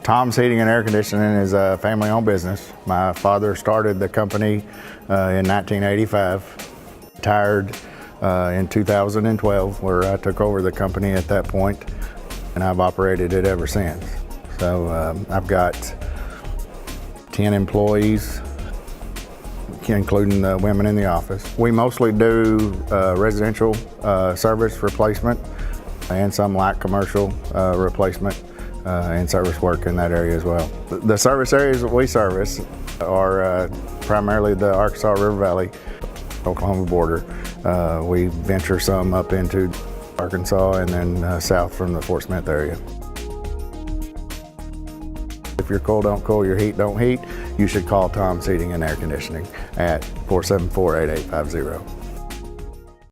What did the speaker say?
Tom's Heating and Air Conditioning is a family-owned business. My father started the company in 1985, retired in 2012, where I took over the company at that point, and I've operated it ever since. So I've got 10 employees, including the women in the office. We mostly do residential service replacement and some light commercial replacement and service work in that area as well. The service areas that we service are primarily the Arkansas River Valley, Oklahoma border. We venture some up into Arkansas and then south from the Fort Smith area. If your coil don't cool, your heat don't heat, you should call Tom's Heating and Air Conditioning at 474-8850.